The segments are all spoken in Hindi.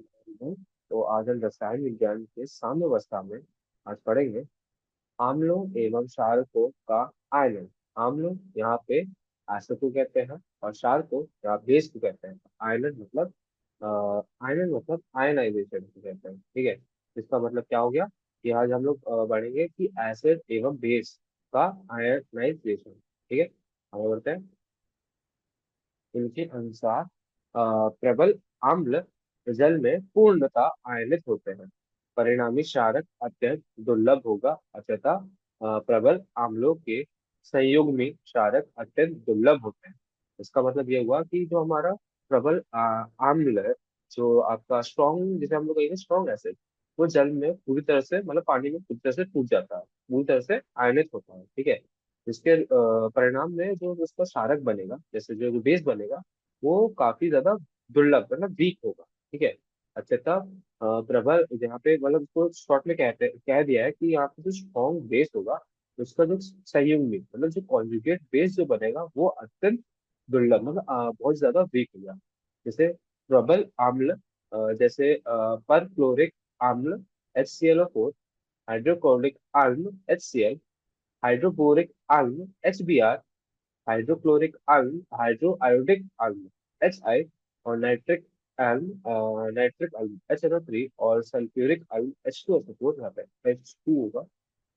तो आज हम रसायन विज्ञान के साम्यावस्था में आज पढ़ेंगे आम्लों एवं क्षारकों का आयनन। आम्लों यहाँ पे एसिड को कहते हैं और क्षार को या बेस को कहते हैं। आयनन मतलब आयनन मतलब आयनाइजेशन को कहते हैं। ठीक है, इसका मतलब क्या हो गया कि आज हम लोग पढ़ेंगे कि एसिड एवं बेस का आयनाइजेशन। ठीक है, आगे बढ़ते हैं। इनके अनुसार प्रबल अम्ल जल में पूर्णतः आयनित होते हैं। परिणामी क्षारक अत्यंत दुर्लभ होगा अतः प्रबल अम्लों के संयुग्मी क्षारक अत्यंत दुर्लभ होते हैं। इसका मतलब ये हुआ कि जो हमारा प्रबल अम्ल है, जो आपका स्ट्रॉन्ग, जिसे हम लोग कहेंगे स्ट्रॉन्ग एसिड, वो जल में पूरी तरह से मतलब पानी में पूरी तरह से टूट जाता है, पूरी तरह से आयनित होता है। ठीक है, इसके परिणाम में जो उसका क्षारक बनेगा, जैसे जो बेस बनेगा, वो काफी ज्यादा दुर्लभ मतलब वीक होगा। ठीक है, अच्छा तब प्रबल यहाँ पे मतलब उसको शॉर्ट में कहते कह दिया है कि यहाँ पे जो स्ट्रॉन्ग बेस होगा, उसका जो संयुग्मी मतलब जो कॉन्जुगेट बेस जो बनेगा वो अत्यंत दुर्लभ मतलब बहुत ज्यादा वीक होगा। जैसे प्रबल अम्ल जैसे पर क्लोरिक अम्ल HClO4, हाइड्रोक्लोरिक अम्ल HCl, हाइड्रोबोरिक अम्ल HBr, हाइड्रोक्लोरिक अम्ल हाइड्रो आयोडिक अम्ल HI, और नाइट्रिक अम्ल HNO3, और सल्फ्यूरिक अम्ल H2SO4, यहाँ पे H2 होगा,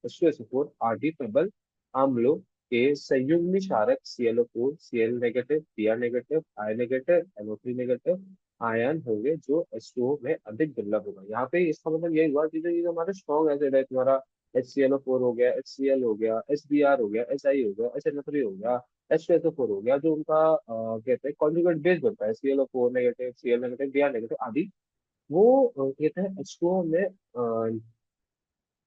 H2SO4 आदि प्रबल अम्लों के संयुग्मी क्षारक ClO4, Cl negative, Br negative, I negative, NO3 negative ion होंगे जो H2O में अधिक दुर्लभ होगा। यहाँ पे इसका मतलब यही हुआ कि जो ये हमारा स्ट्रॉन्ग एसिड है तुम्हारा, HClO4 हो गया, HCl हो गया, HBr हो गया, HI हो गया, HNO3 हो गया, H2SO4 हो गया, जो उनका कहते हैं कॉन्जुगेट बेस बनता है, ClO4 negative, Cl negative, Br negative आदि, वो कहते हैं H2O में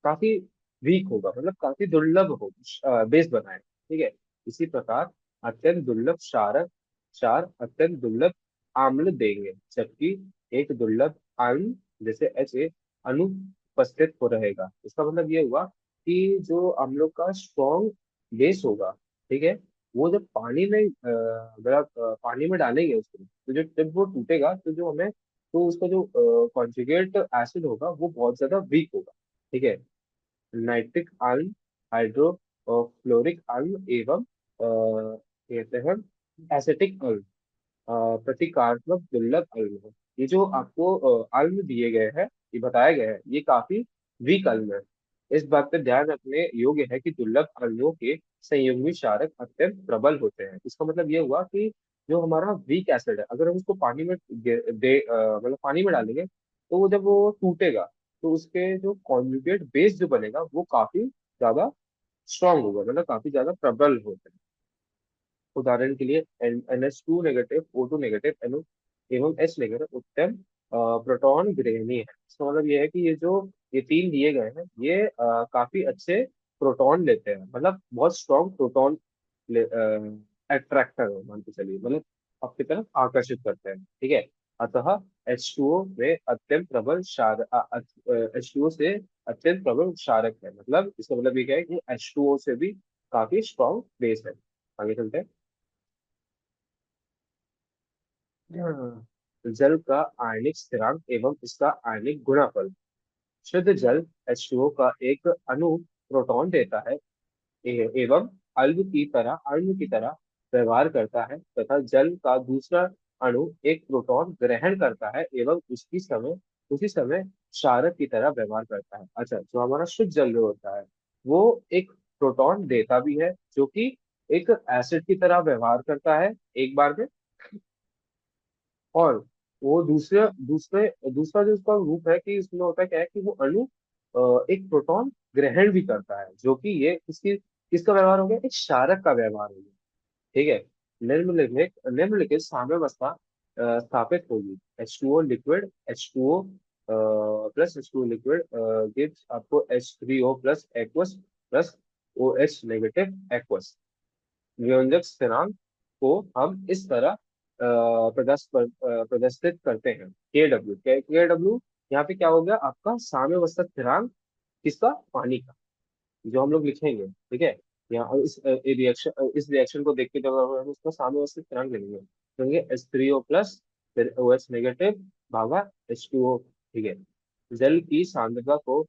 काफी वीक होगा मतलब काफी दुर्लभ होगा बेस बनाए। ठीक है, इसी प्रकार अत्यंत दुर्लभ क्षारक क्षार अत्यंत दुर्लभ आम्ल देंगे, जबकि एक दुर्लभ अम्ल जैसे Ha अनुपस्थित हो रहेगा। इसका मतलब ये हुआ कि जो अम्लों का स्ट्रॉन्ग बेस होगा, ठीक है, वो जब पानी में अगर आप पानी में डालेंगे उसको, तो जब वो टूटेगा तो जो हमें तो उसका जो कॉन्जुगेट एसिड होगा वो बहुत ज्यादा वीक होगा। ठीक है, नाइट्रिक अम्ल, हाइड्रो और फ्लोरिक अम्ल एवं कहते हैं एसिटिक अम्ल प्रतीकात्मक दुर्लभ अम्ल है। ये जो आपको अम्ल दिए गए हैं, ये बताया गया है, ये काफी वीक अम्ल है। इस बात पर ध्यान रखने योग्य है कि दुर्लभ अम्लों के संयुग्मी क्षारक अत्यंत प्रबल होते हैं। इसका मतलब ये हुआ कि जो हमारा वीक एसिड है, अगर हम उसको पानी में मतलब पानी में डालेंगे, तो वो जब वो टूटेगा तो उसके जो कॉन्जुगेट बेस जो बनेगा वो काफी ज्यादा स्ट्रांग होगा, मतलब काफी ज्यादा प्रबल होता है। उदाहरण के लिए NH2 negative, O2 negative, NO एवं H नेगेटिव उत्तम प्रोटॉन ग्रहणी है। इसका मतलब ये है कि ये जो ये तीन दिए गए हैं, ये काफी अच्छे प्रोटॉन लेते हैं, मतलब बहुत स्ट्रॉन्ग प्रोटॉन अट्रैक्टर है, मान के चलिए, मतलब आपकी तरफ आकर्षित करते हैं। ठीक है, अतः H2O में अत्यंत प्रबल क्षार H2O से अत्यंत प्रबल क्षारक है। मतलब इसका मतलब ये क्या है कि H2O से भी काफी स्ट्रॉन्ग बेस है। आगे चलते हैं। हाँ, जल का आयनिक स्थिरांक एवं इसका आयनिक गुणनफल। शुद्ध जल H2O का एक अणु प्रोटॉन देता है एवं अणु की तरह व्यवहार करता है, तथा जल का दूसरा अणु एक प्रोटॉन ग्रहण करता है एवं उसी समय क्षारक की तरह व्यवहार करता है। अच्छा, जो हमारा शुद्ध जल जो होता है, वो एक प्रोटॉन देता भी है, जो कि एक एसिड की तरह व्यवहार करता है एक बार में, और वो दूसरे दूसरे दूसरा जो उसका रूप है कि इसमें होता है क्या है कि वो अणु एक प्रोटॉन ग्रहण भी करता है, जो कि ये किसका व्यवहार हो गया, एक क्षारक का व्यवहार हो गया। ठीक है, निम्नलिखित साम्यावस्था स्थापित होगी। H2O liquid, H2O plus H2O liquid gives आपको H3O plus aqueous plus OH negative aqueous. वियोंजक स्थिरांक को हम इस तरह प्रदर्शित करते हैं। के डब्ल्यू यहाँ पे क्या हो गया आपका साम्यावस्था स्थिरांक, किसका, पानी का, जो हम लोग लिखेंगे। ठीक है, यहाँ इस रिएक्शन को देख के जब हम उसका साम्यावस्था स्थिरांक लिखेंगे, तो H3O प्लस, फिर OH नेगेटिव, भागा H2O। ठीक है। जल की सांद्रता को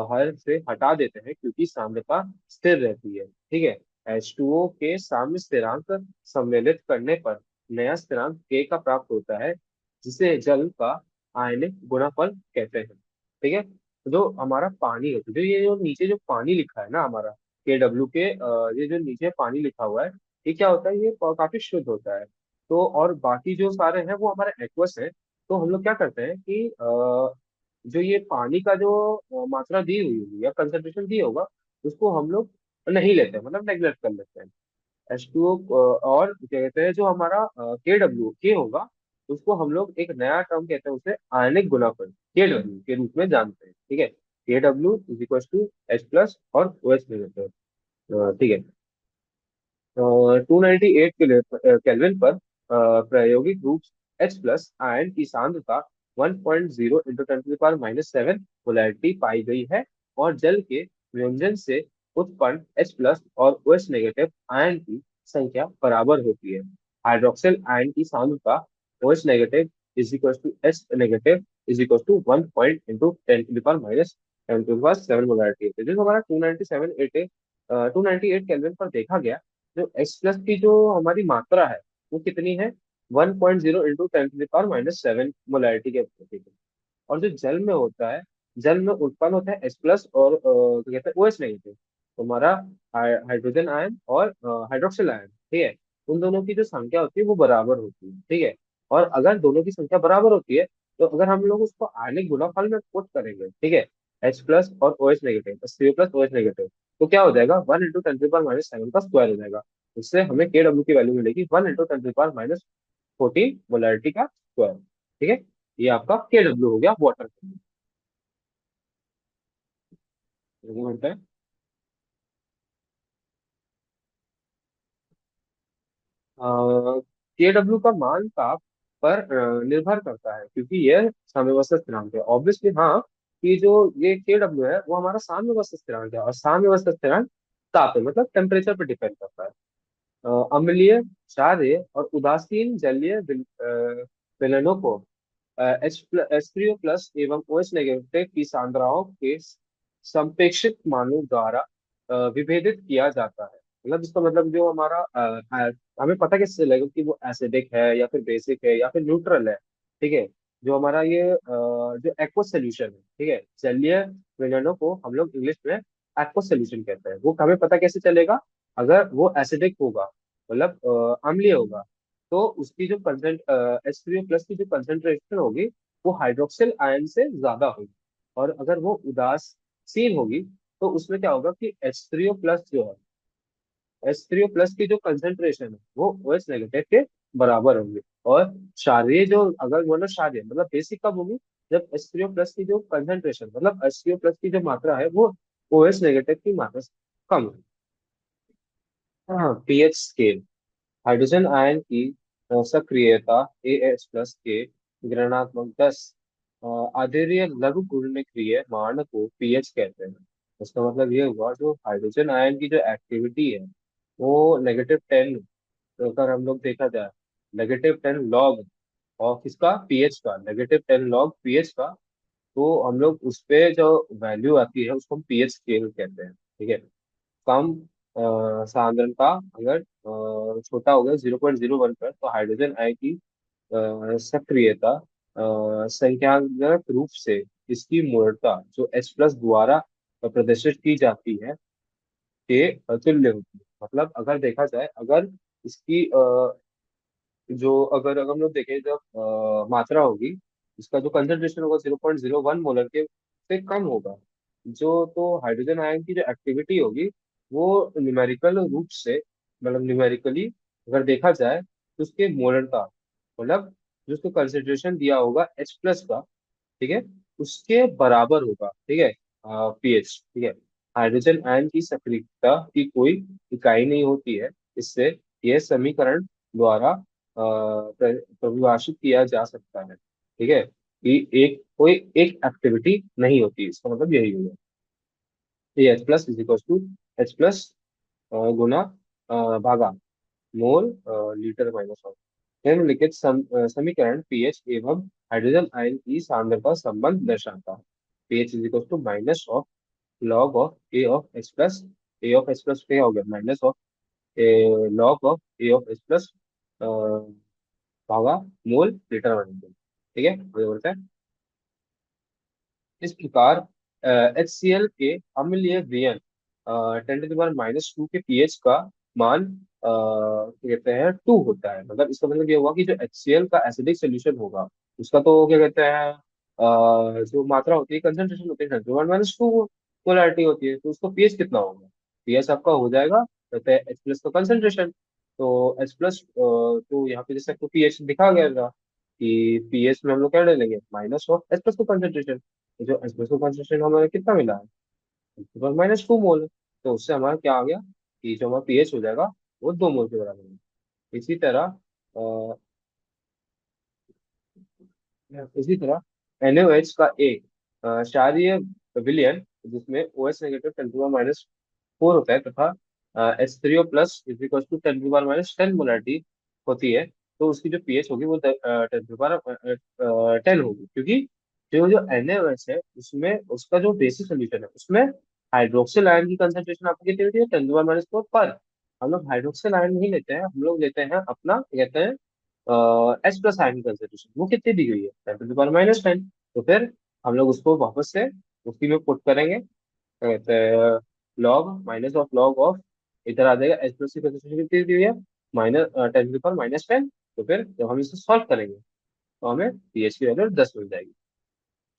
हर से हटा देते हैं क्योंकि सांद्रता स्थिर रहती है। ठीक है। H2O के साम्य स्थिरांक सम्मिलित करने पर नया स्थिरांक K का प्राप्त होता है, जिसे जल का आयनिक गुणनफल कहते हैं। ठीक है। तो जो हमारा पानी है, जो ये जो नीचे जो पानी लिखा है ना हमारा KW के, ये जो नीचे पानी लिखा हुआ है, ये क्या होता है, ये काफी शुद्ध होता है। तो और बाकी जो सारे हैं वो हमारे एक्वस है। तो हम लोग क्या करते हैं कि जो ये पानी का जो मात्रा दी हुई होगी या कंसेंट्रेशन दी होगा, उसको हम लोग नहीं लेते हैं, मतलब नेग्लेक्ट कर लेते हैं। H2O और क्या कहते हैं, जो हमारा के होगा, उसको हम लोग एक नया टर्म कहते हैं, उसे आयनिक गुणनफल KW के रूप में जानते हैं। ठीक है। KW = H+ और OH-। ठीक है। 298 केल्विन पर प्रायोगिक रूप H+ आयन की सांद्रता 1.0 इंटू 10⁻⁻7 मोलैरिटी पाई गई है। और जल के वियोजन से उत्पन्न H+ और OH- आयन की संख्या बराबर होती है। हाइड्रोक्सिल आयन की सांद्रता OH- 1 मोलैरिटी है। जो हमारा 298 केल्विन पर देखा गया, जो H+ की जो हमारी मात्रा है वो कितनी है, 1.0 इंटू 10⁻⁻7 मोलैरिटी के प्रति। और जो जल में होता है, जल में उत्पन्न होता है H+ और क्या कहते हैं OH-। तो हमारा हाइड्रोजन आयन और हाइड्रोक्सिल आयन, ठीक है, उन दोनों की जो संख्या होती है वो बराबर होती है। ठीक है। और अगर दोनों की संख्या बराबर होती है, तो अगर हम लोग उसको आयनिक गुणनफल में पुट करेंगे, ठीक है, H+ और OH-, CO+OH-, तो क्या हो जाएगा, 1 इंटू 10⁻⁻7 का स्क्वायर हो जाएगा। उससे हमें KW की वैल्यू मिलेगी 1 इंटू 10⁻⁻14 मोलैरिटी का स्क्वायर। ठीक है। ये आपका KW हो गया वाटर। मिनट है। KW का मान ताप पर निर्भर करता है, क्योंकि यह साम्यावस्था स्थिरांक है ऑब्वियसली। हाँ, कि जो ये KW है वो हमारा साम्यावस्था स्थिरांक है, और साम्यावस्था स्थिरांक ताप है, मतलब टेम्परेचर पर डिपेंड करता है। अम्लीय, क्षारीय और उदासीन जलीय विलयनों को H3O+ एवं OH- की सांद्रताओं के संप्रेषित मानों द्वारा विभेदित किया जाता है। मतलब इसका मतलब जो हमारा हमें पता कैसे चलेगा कि वो एसिडिक है या फिर बेसिक है या फिर न्यूट्रल है। ठीक है। जो हमारा ये जो एक्वस सोल्यूशन है, ठीक है, जलीय विलयनों को हम लोग इंग्लिश में एक्वस सोल्यूशन कहते हैं। वो हमें पता कैसे चलेगा, अगर वो एसिडिक होगा, मतलब अम्लीय होगा, तो उसकी जो कंसेंट H3O+ की जो कंसेंट्रेशन होगी वो हाइड्रोक्सिल आयन से ज्यादा होगी। और अगर वो उदासीन होगी, तो उसमें क्या होगा कि H3O+ जो है, H3O+ की जो कंसेंट्रेशन है वो OH- के बराबर होंगे। और क्षारीय जो, अगर बोलो क्षारीय मतलब बेसिक कब होगी, जब H3O+ की जो कंसेंट्रेशन, मतलब H3O+ की जो मात्रा है वो OH- की मात्रा से कम है। हाँ, पीएच स्केल। हाइड्रोजन आयन की सक्रियता AH+ के ऋणात्मक 10 आधेय लघु गुणनखंडीय मान को पीएच कहते हैं। इसका मतलब ये हुआ, जो हाइड्रोजन आयन की जो एक्टिविटी है वो -10, अगर हम लोग देखा जाए, -10 लॉग और किसका, पीएच का, -10 लॉग पीएच का। तो हम लोग उस पे जो वैल्यू आती है उसको हम पीएच स्केल कहते हैं। ठीक है। कम सांद्रता अगर छोटा हो गया 0.01 पर, तो हाइड्रोजन आयन की सक्रियता संख्यात्मक रूप से इसकी मूर्तता जो H+ द्वारा प्रदर्शित की जाती है के तुल्य होती है। मतलब अगर देखा जाए, अगर इसकी जो अगर अगर हम लोग देखें, जब मात्रा होगी, इसका जो कंसंट्रेशन होगा 0.01 मोलर के से कम होगा, जो तो हाइड्रोजन आयन की जो एक्टिविटी होगी वो न्यूमेरिकल रूप से, मतलब न्यूमेरिकली अगर देखा जाए, तो उसके मोलरता, मतलब जो उसको कंसंट्रेशन दिया होगा H+ का, ठीक है, उसके बराबर होगा। ठीक है। पीएच, ठीक है। हाइड्रोजन आयन की सक्रियता की कोई इकाई नहीं होती है। इससे यह समीकरण द्वारा परिभाषित किया जा सकता है, ठीक है, कि एक कोई एक एक्टिविटी नहीं होती, इसका मतलब यही होगा। ये H+=H+ गुना भागा मोल लीटर -ऑफ। निम्नलिखित समीकरण पीएच एवं हाइड्रोजन आयन की सांद्रता संबंध दर्शाता है। PH is equal to minus of log of A of X plus, A of X plus क्या हो गया, minus of log of A of X plus भागा मोल लीटर बनेंगे। ठीक है, ये बोलते हैं। इस प्रकार HCl के अम्लीय विलयन 10⁻⁻² के पीएच का मान क्या कहते हैं 2 होता है। मतलब इसका मतलब ये हुआ कि जो HCl का एसिडिक सोल्यूशन होगा उसका तो क्या कहते हैं जो मात्रा होती है, कंसेंट्रेशन होती है 10⁻², पोलैरिटी होती है, तो उसका पीएच कितना होगा, पीएच आपका हो जाएगा कहते हैं H प्लस का कंसेंट्रेशन। तो H प्लस तो यहाँ पे जैसे आपको पीएच दिखा गया था कि पीएच में हम लोग क्या ले लेंगे, माइनस ऑफ H प्लस का कंसेंट्रेशन। तो जो एस्प्रेसो कंसेंट्रेशन हमारा कितना मिला है, -2 मोल। तो उससे हमारा क्या आ गया कि जो हमारा पीएच हो जाएगा वो 2 मोल के बराबर है। इसी तरह इसी तरह NaOH का एक क्षारीय विलयन जिसमें OH नेगेटिव 10⁻⁴ होता है तथा H3O plus is equal to 10⁻⁻10 molarity होती है, तो उसकी जो पीएच होगी वो 10 होगी, क्योंकि जो जो NaOH है उसमें उसका जो बेसिक सोल्यूशन है उसमें हाइड्रोक्सिल आयन की कंसेंट्रेशन आपको कितनी होती है 10⁻⁴ पर। हम लोग हाइड्रोक्सिल आयन नहीं लेते हैं, हम लोग लेते हैं अपना क्या कहते हैं एच प्लस आयन की कंसेंट्रेशन, वो कितनी दी हुई है 10⁻⁻10। तो फिर हम लोग उसको वापस से उसी में पुट करेंगे, क्या कहते हैं log minus of log of, इधर आ जाएगा एच प्लस की कंसेंट्रेशन कितनी दी हुई है माइनस 10⁻⁻10। तो फिर जब हम इसे सॉल्व करेंगे तो हमें पीएच की वैल्यू 10 मिल जाएगी।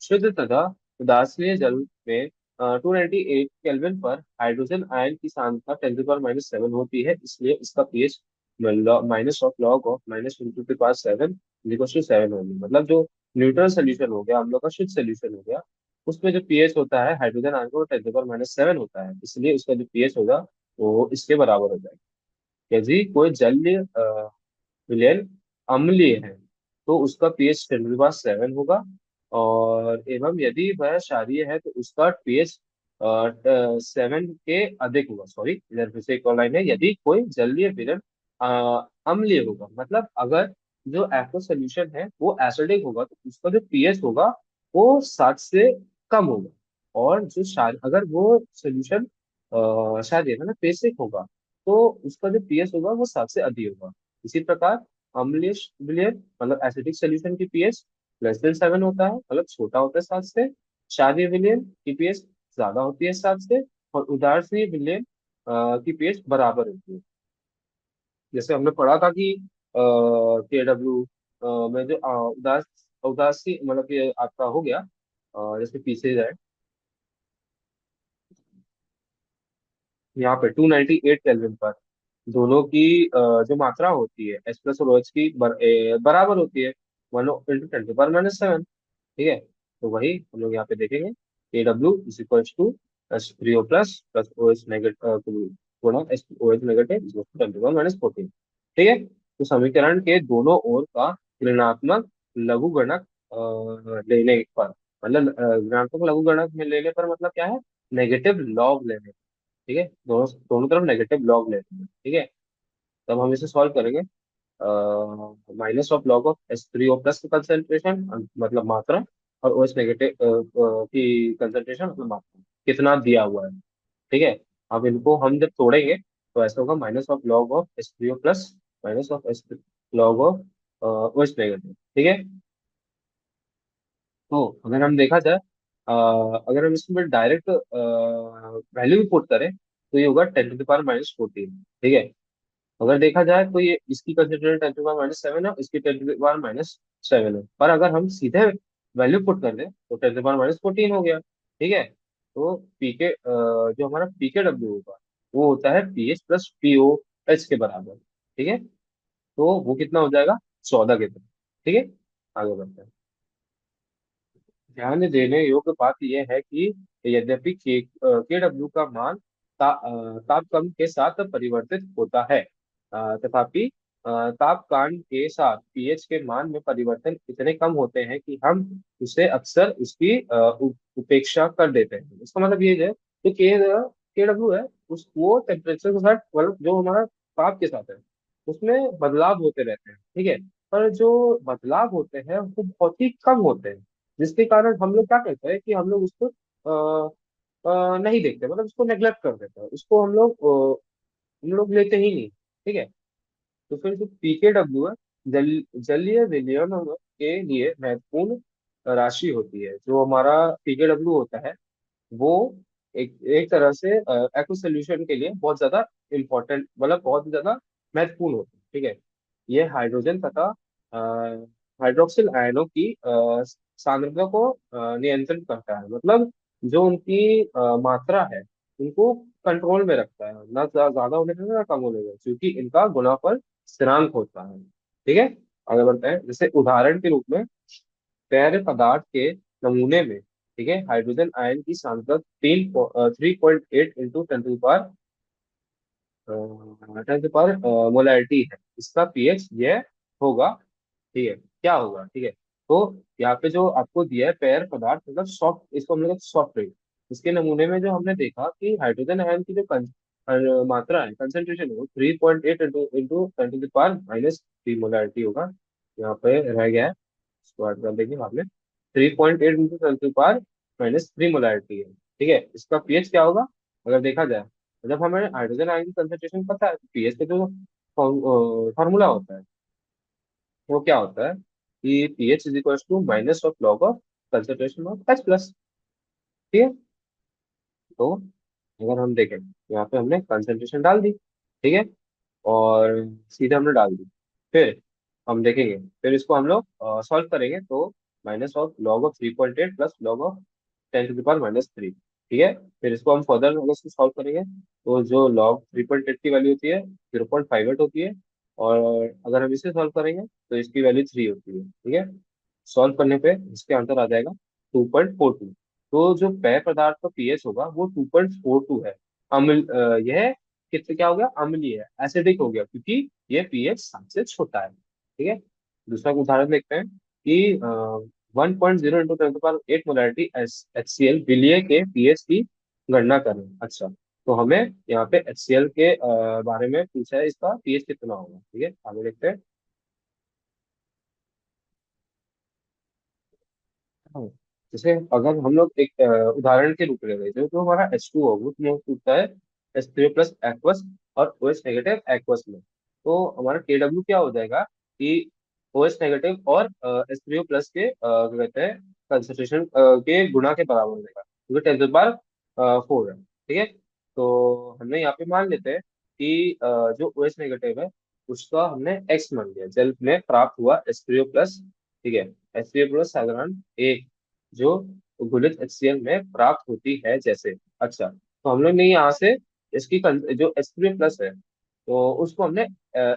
शुद्ध तथा उदासीय जल में 298 केल्विन पर हाइड्रोजन आयन की सांद्रता 10⁻⁻7 होती है, इसलिए इसका pH minus of log of -10⁻7 7 होगी। मतलब जो न्यूट्रल सोल्यूशन हो गया, हम लोग का शुद्ध सोल्यूशन हो गया, उसमें जो पीएच होता है हाइड्रोजन आयन का वो 10⁻⁷ होता है, इसलिए उसका जो पीएच होगा वो इसके बराबर हो जाएगा। यदि कोई जलीय विलयन अम्लीय है तो उसका पीएच 10⁻⁷ होगा, और एवं यदि वह क्षारीय है तो उसका पीएच 7 के अधिक होगा। सॉरी, इधर फिर से एक और लाइन है, यदि कोई जलीय विलयन अम्लीय होगा, मतलब अगर जो एक्व सोल्यूशन है वो एसिडिक होगा तो उसका जो पीएच होगा वो 7 से कम होगा, और जो क्षार अगर वो सोल्यूशन क्षारीय है ना बेसिक होगा तो उसका जो पीएच होगा वो 7 से अधिक होगा। इसी प्रकार अम्लीय विलयन मतलब एसिडिक सोल्यूशन की पीएच <7 होता है, मतलब छोटा होता है 7 से। क्षारीय विलयन की पीएच ज्यादा होती है 7 से। और उदासीय विलयन की पीएच बराबर होती है। जैसे हमने पढ़ा था कि KW में जो उदासी मतलब ये आपका हो गया जैसे पीछे जाए, यहाँ पे 298 केल्विन पर दोनों की जो मात्रा होती है एच प्लस और OH की बराबर होती है 1 × 10⁻⁷। ठीक है, तो वही हम लोग यहाँ पे देखेंगे KW = 3O plus plus OH negative गुणा OH नेगेटिव = 10⁻⁻14। ठीक है, तो समीकरण के दोनों ओर का ऋणात्मक लघुगणक लेने पर, मतलब ऋणात्मक लघुगणक में लेने पर मतलब क्या है, नेगेटिव लॉग लेने। ठीक है, दोनों दोनों तरफ नेगेटिव लॉग लेते हैं। ठीक है, तब हम इसे सॉल्व करेंगे। Minus of log of H3O plus की कंसेंट्रेशन मतलब मात्रा, और OH नेगेटिव की कंसेंट्रेशन मतलब मात्रा कितना दिया हुआ है। ठीक है, अब इनको हम जब तोड़ेंगे तो ऐसा होगा minus of log of H3O plus minus of H log of OH negative. ठीक है, तो अगर हम देखा जाए अगर हम इसमें डायरेक्ट वैल्यू पुट करें तो ये होगा 10⁻⁻14। ठीक है, अगर देखा जाए तो ये इसकी कंसिडरेशन 10⁻⁻7 है, इसकी 10⁻⁻7 है, पर अगर हम सीधे वैल्यू पुट कर दें तो 10⁻⁻14 हो गया। ठीक है, तो पीके जो हमारा PKW होगा वो होता है पीएच प्लस POH के बराबर। ठीक है, तो वो कितना हो जाएगा 14 के तरह। ठीक है, आगे बढ़ते हैं। ध्यान देने योग्य बात यह है कि यद्यपि KW का मान तापक्रम के साथ परिवर्तित होता है, तथापि तापकांड के साथ पीएच के मान में परिवर्तन इतने कम होते हैं कि हम उसे अक्सर उसकी उपेक्षा कर देते हैं। इसका मतलब ये है कि KW है उस वो टेम्परेचर के साथ, मतलब जो हमारा ताप के साथ है उसमें बदलाव होते रहते हैं। ठीक है, पर जो बदलाव होते हैं वो बहुत ही कम होते हैं, जिसके कारण हम लोग क्या करते हैं कि हम लोग उसको नहीं देखते, मतलब उसको नेग्लेक्ट कर देते हैं, उसको हम लोग लेते ही नहीं। ठीक है। तो फिर जो पीकेडब्ल्यू है, जलीय विलयन के लिए महत्वपूर्ण राशि होती है। जो हमारा पीकेडब्ल्यू होता है वो एक एक तरह से एक्व सोल्यूशन के लिए बहुत ज्यादा इम्पोर्टेंट, मतलब बहुत ज्यादा महत्वपूर्ण होता है। ठीक है। ये हाइड्रोजन तथा हाइड्रोक्सिल आयनों की सांद्रता को नियंत्रित करता है, मतलब जो उनकी मात्रा है उनको कंट्रोल में रखता है, ना ज्यादा होने देता ना कम होने देता, क्योंकि इनका गुणाफल स्थिरांक होता है। ठीक है। आगे बढ़ते हैं, जैसे उदाहरण के रूप में पेय पदार्थ के नमूने में, ठीक है, हाइड्रोजन आयन की सांद्रता 3.8 इंटू 10 मोलैरिटी है। इसका पीएच यह होगा। ठीक है, क्या होगा? ठीक है। तो यहाँ पे जो आपको दिया है पेयर पदार्थ, मतलब सॉफ्ट, इसको हम लोग सॉफ्ट ड्रिंक, इसके नमूने में जो हमने देखा कि हाइड्रोजन आयन की जो मात्रा है, कंसेंट्रेशन है, वो 3.8 इंटू 10 माइनस 3 मोलैरिटी होगा। यहाँ पे रह गया है, इसको ऐड कर देंगे बाद में। 3.8 इंटू 10 माइनस 3 मोलैरिटी है। ठीक है। इसका पीएच क्या होगा अगर देखा जाए? जब हमें हाइड्रोजन आयन की कंसेंट्रेशन पता है, पीएच का जो फॉर्मूला होता है वो क्या होता है कि pH is equal to minus of log of concentration of H plus. ठीक है। तो अगर हम देखें, यहाँ पे हमने कंसेंट्रेशन डाल दी, ठीक है, और सीधे हमने डाल दी। फिर हम देखेंगे, फिर इसको हम लोग सॉल्व करेंगे, तो minus of log of 3.8 plus log of 10 to the power -3। ठीक है। फिर इसको हम फर्दर अगर इसको सॉल्व करेंगे, तो जो लॉग 3.8 की वैल्यू होती है 0.58 होती है, और अगर हम इसे सॉल्व करेंगे तो इसकी वैल्यू 3 होती है। ठीक है। सॉल्व करने पे इसके आंसर आ जाएगा 2.42। तो जो पेय पदार्थ का पीएच होगा वो 2.42 है। यह कितने क्या हो गया? अम्लीय है, एसिडिक हो गया, क्योंकि ये पीएच 7 से छोटा है। ठीक है। दूसरा उदाहरण देखते हैं कि 1.0 into 10 to the power 8 molarity H C L विलय के पीएच की गणना करें। अच्छा, तो हमें यहाँ पे एच सी एल के बारे में पूछा है, इसका पीएच कितना होगा। ठीक है, आगे देखते हैं। हाँ, जैसे अगर हम लोग एक उदाहरण के रूप में ले लेते हैं, तो हमारा H2 हो वो तुम्हें पूछता है H3 प्लस एक्वस और OH नेगेटिव एक्वस में। तो हमारा KW क्या हो जाएगा कि OH नेगेटिव और H3O प्लस के क्या कहते हैं कंसंट्रेशन के गुणा के बराबर हो जाएगा, क्योंकि 10 to the power 4 है। ठीक है। तो हमने यहाँ पे मान लेते हैं कि जो OH नेगेटिव है उसका हमने X मान लिया, जल में प्राप्त हुआ H3O प्लस। ठीक है। HCl प्लस साधारण एक जो घुलित HCl में प्राप्त होती है जैसे। अच्छा, तो हम लोग ने यहाँ से इसकी जो H3 प्लस है तो उसको हमने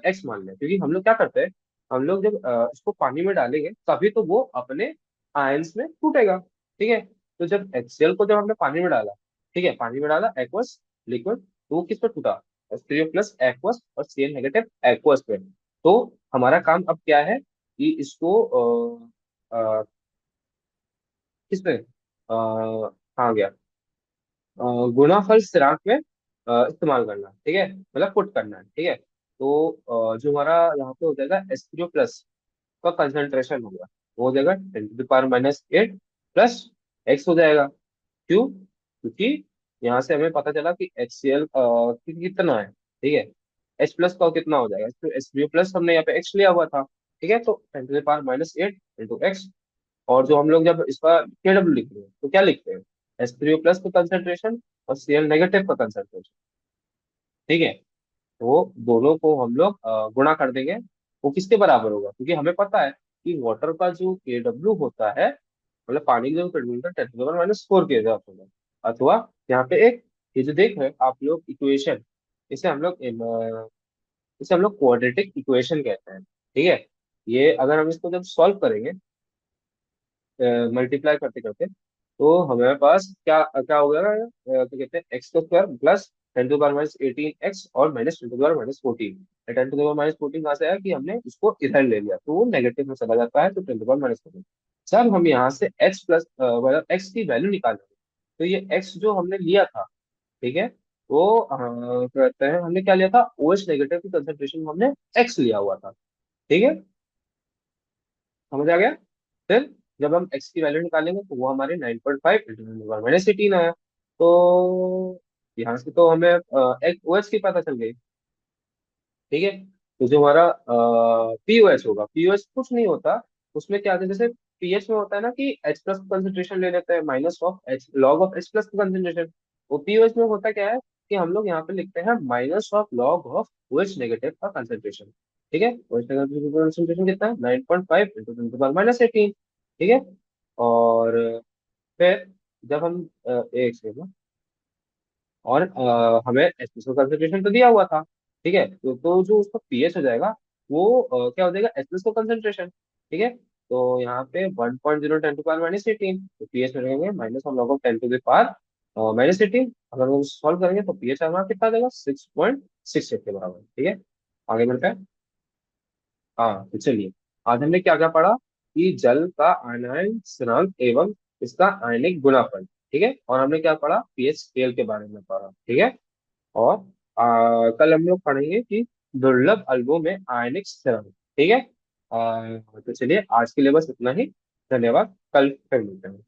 एक्स मान लिया, क्योंकि हम लोग क्या करते हैं, हम लोग जब इसको पानी में डालेंगे तभी तो वो अपने आयंस में टूटेगा। ठीक है। तो जब HCl को जब हमने पानी में डाला, ठीक है, पानी में डाला एक्वस लिक्विड, तो वो किस पे टूटा? H3O प्लस एक्वस और Cl नेगेटिव एक्वस पे। तो हमारा काम अब क्या है कि इसको किस पे कहाँ गया, गुणनफल स्थिरांक में इस्तेमाल करना। ठीक है, मतलब पुट करना है। ठीक है। तो जो हमारा यहाँ पे हो जाएगा H3O प्लस का कंसंट्रेशन हो गया, वो हो जाएगा 10 to the power -8 plus x हो जाएगा। क्यों? क्योंकि यहाँ से हमें पता चला कि HCl कितना है। ठीक है। H प्लस का कितना हो जाएगा, तो H3O प्लस हमने यहाँ पे एक्स लिया हुआ था। ठीक है। तो 10 to the power -8 into x. और जो हम लोग जब इसका KW लिख रहे हैं तो क्या लिखते हैं? H3O प्लस का कंसंट्रेशन और Cl नेगेटिव का कंसंट्रेशन। ठीक है। तो दोनों को हम लोग गुणा कर देंगे, वो किसके बराबर होगा? क्योंकि हमें पता है कि वाटर का जो KW होता है, मतलब पानी का जो कंटेंट 10 to the power -4 के हिसाब से होगा। अथवा यहाँ पे एक, ये जो देख रहे हैं आप लोग इक्वेशन, इसे हम लोग इसे हम लोग क्वाड्रेटिक इक्वेशन कहते हैं। ठीक है। ये अगर हम इसको जब सॉल्व करेंगे मल्टीप्लाई करते करते, तो हमारे पास क्या क्या हो गया ना, क्या कहते हैं, एक्स का square plus 10 to the power -18 x और -10 to the power -14। 10 to the power -14 कहाँ से आया कि हमने इसको इधर ले लिया, तो वो नेगेटिव में चला जाता है, तो 10 to the power -14। जब हम यहाँ से एक्स प्लस मतलब एक्स की वैल्यू निकालेंगे, तो ये एक्स जो हमने लिया था, ठीक है, वो कहते हैं हमने क्या लिया था, OH नेगेटिव की कंसेंट्रेशन हमने एक्स लिया हुआ था। ठीक है। समझ आ गया। फिर जब हम x की वैल्यू निकालेंगे तो वो हमारे 9.5 × 10⁻18 आया। तो यहाँ से तो हमें एक ओ एच की पता चल गई। ठीक है। तो जो हमारा पीओएस होगा, पीओएस कुछ नहीं होता। उसमें क्या होता है, जैसे पीएच में होता है ना कि एच प्लस कंसेंट्रेशन ले लेते हैं, minus of H log of H plus concentration. वो पीओएस में होता क्या है कि हम लोग यहाँ पे लिखते हैं minus of log of O H negative का कंसेंट्रेशन। ठीक है, ओएच नेगेटिव का कंसेंट्रेशन कितना है, 9.5 × 10⁻18। ठीक है। और फिर जब हम एक सेकंड, और हमें एच का कंसेंट्रेशन तो दिया हुआ था। ठीक है, तो जो उसका पीएच हो जाएगा वो क्या हो जाएगा, एच का कंसेंट्रेशन। ठीक है। तो यहाँ पे 1.0 × 10⁻18, तो पीएच में रहेंगे -1/10⁻18। अगर हम सॉल्व करेंगे तो पीएच हमारा कितना आ जाएगा, 6.68 के बराबर। ठीक है, आगे बढ़ते हैं। हाँ तो चलिए, आज हमने क्या क्या पढ़ा कि जल का आयनाइन स्थिरांक एवं इसका आयनिक गुणाफल। ठीक है, और हमने क्या पढ़ा, पीएच स्केल के बारे में पढ़ा। ठीक है। और कल हम लोग पढ़ेंगे कि दुर्लभ अल्बों में आयनिक स्थिरांक। ठीक है। तो चलिए आज के लिए बस इतना ही। धन्यवाद, कल फिर मिलते हैं।